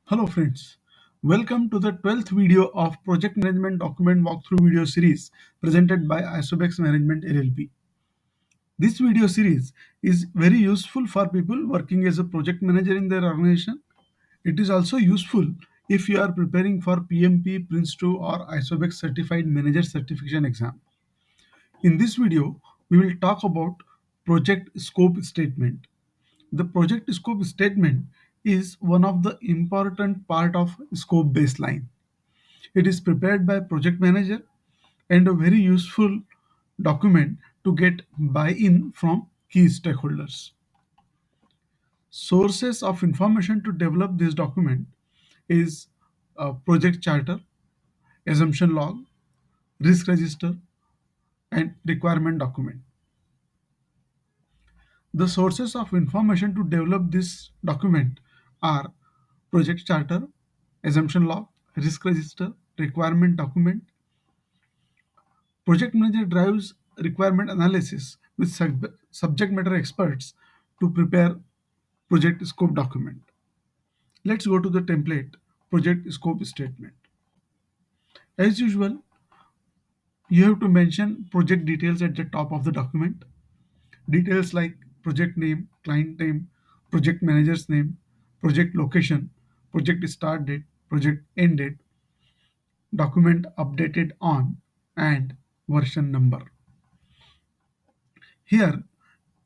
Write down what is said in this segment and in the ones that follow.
Hello friends, welcome to the 12th video of Project Management Document Walkthrough video series presented by Isobex Management LLP. This video series is very useful for people working as a project manager in their organization. It is also useful if you are preparing for PMP, Prince2 or Isobex Certified Manager Certification exam. In this video, we will talk about project scope statement. The project scope statement is one of the important part of scope baseline. It is prepared by project manager and a very useful document to get buy-in from key stakeholders. Sources of information to develop this document is a project charter, assumption log, risk register, and requirement document. The sources of information to develop this document are project charter, assumption log, risk register, requirement document. Project manager drives requirement analysis with subject matter experts to prepare project scope document. Let's go to the template project scope statement. As usual, you have to mention project details at the top of the document. Details like project name, client name, project manager's name, project location, project start date, project end date, document updated on, and version number. Here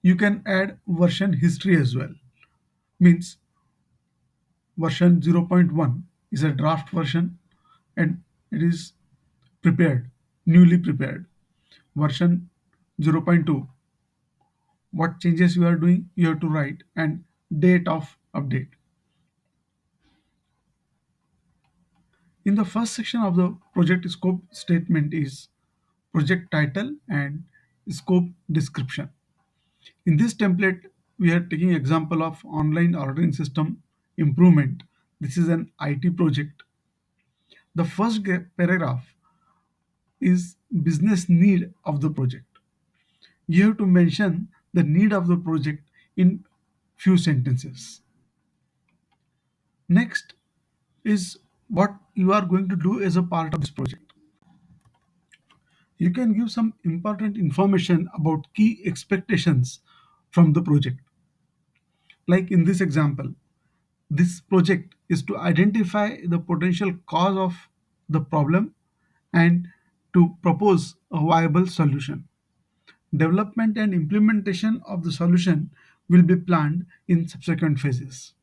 you can add version history as well. Means version 0.1 is a draft version and it is prepared, newly prepared. Version 0.2, what changes you are doing, you have to write, and date of update. In the first section of the project scope statement is project title and scope description. In this template, we are taking example of online ordering system improvement. This is an IT project. The first paragraph is business need of the project. You have to mention the need of the project in few sentences. Next is what you are going to do as a part of this project. You can give some important information about key expectations from the project. Like in this example, this project is to identify the potential cause of the problem and to propose a viable solution. Development and implementation of the solution will be planned in subsequent phases.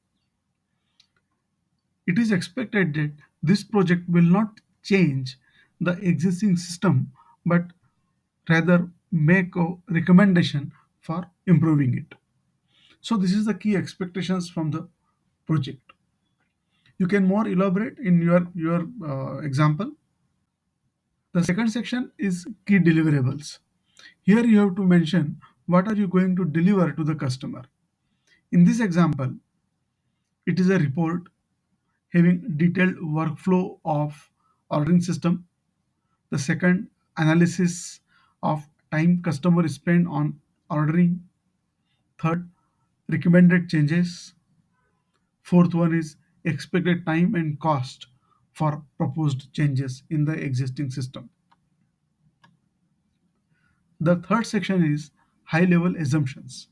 It is expected that this project will not change the existing system but rather make a recommendation for improving it. So this is the key expectations from the project. You can more elaborate in your example. The second section is key deliverables. Here you have to mention what are you going to deliver to the customer. In this example, it is a report having detailed workflow of ordering system. The second, analysis of time customer spend on ordering. Third, recommended changes. Fourth one is expected time and cost for proposed changes in the existing system. The third section is high level assumptions.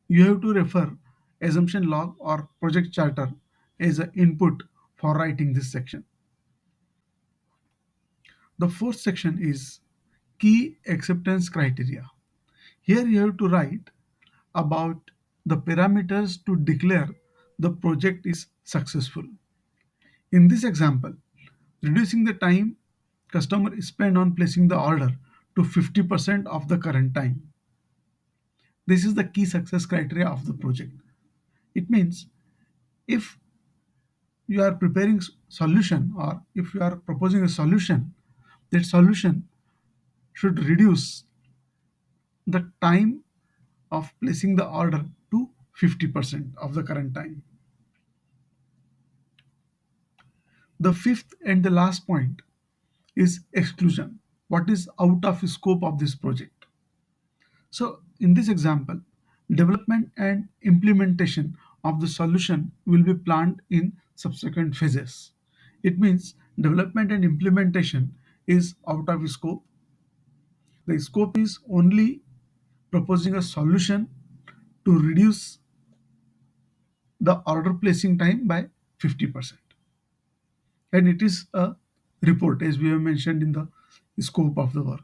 You have to refer assumption log or project charter as an input for writing this section. The fourth section is key acceptance criteria. Here you have to write about the parameters to declare the project is successful. In this example, reducing the time customer spend on placing the order to 50% of the current time. This is the key success criteria of the project. It means if you are preparing solution or if you are proposing a solution, that solution should reduce the time of placing the order to 50% of the current time. The fifth and the last point is exclusion. What is out of scope of this project? So in this example, development and implementation of the solution will be planned in subsequent phases. It means development and implementation is out of scope. The scope is only proposing a solution to reduce the order placing time by 50%. And it is a report, as we have mentioned in the scope of the work.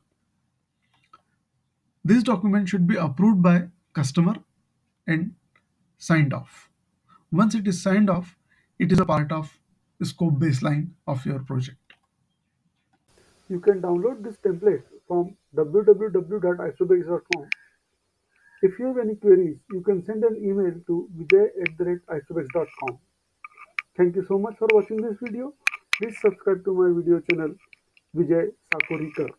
This document should be approved by customer and signed off. Once it is signed off, it is a part of the scope baseline of your project. You can download this template from www.isobex.com. If you have any queries, you can send an email to vijay@isobex.com. Thank you so much for watching this video. Please subscribe to my video channel Vijay Sakorikar.